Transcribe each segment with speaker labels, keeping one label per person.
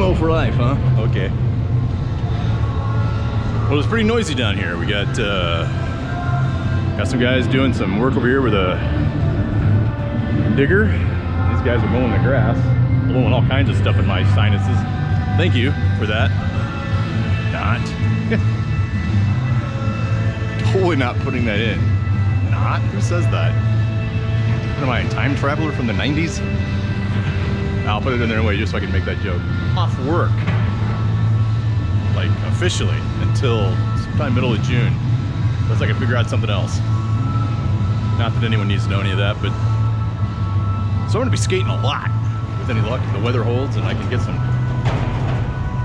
Speaker 1: emo for life, huh? Okay. Well, it's pretty noisy down here. We got some guys doing some work over here with a digger. These guys are mowing the grass, blowing all kinds of stuff in my sinuses. Thank you for that. Not. Totally not putting that in. Not? Who says that? What am I, a time traveler from the 90s? I'll put it in there anyway just so I can make that joke. Off work, like officially, until sometime middle of June. Unless I can figure out something else. Not that anyone needs to know any of that, but so I'm gonna be skating a lot with any luck. If the weather holds and I can get some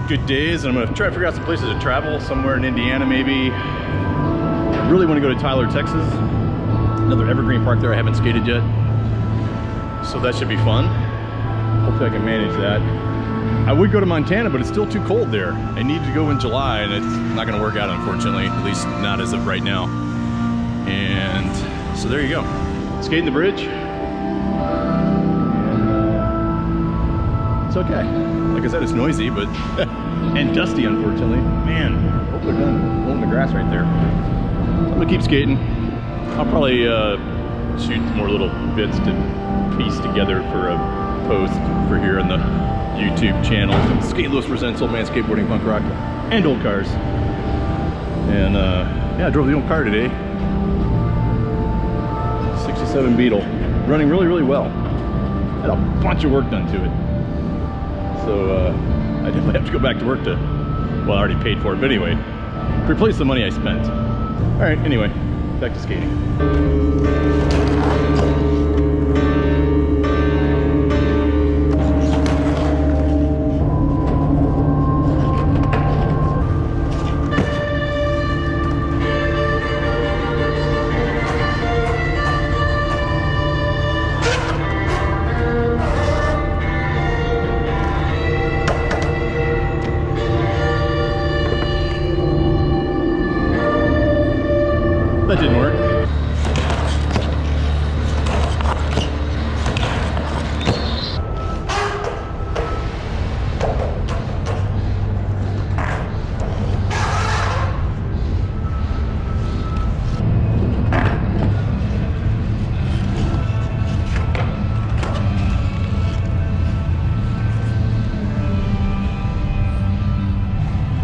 Speaker 1: good days, and I'm gonna try to figure out some places to travel, somewhere in Indiana maybe. I really want to go to Tyler, Texas. Another evergreen park there I haven't skated yet. So that should be fun. Hopefully I can manage that. I would go to Montana, but it's still too cold there. I need to go in July, and it's not gonna work out, unfortunately, at least not as of right now. And so there you go. Skating the bridge. It's okay. Like I said, it's noisy, but and dusty, unfortunately. Man, hope they're done pulling the grass right there. So I'm gonna keep skating. I'll probably shoot some more little bits to piece together for a post for here on the YouTube channel. Skate Lewis presents Old Man Skateboarding Punk Rock and old cars. And yeah, I drove the old car today. 67 Beetle, running really, really well. Had a bunch of work done to it. So I definitely have to go back to work to, well, I already paid for it, but anyway, replace the money I spent. All right, anyway, back to skating. That didn't work.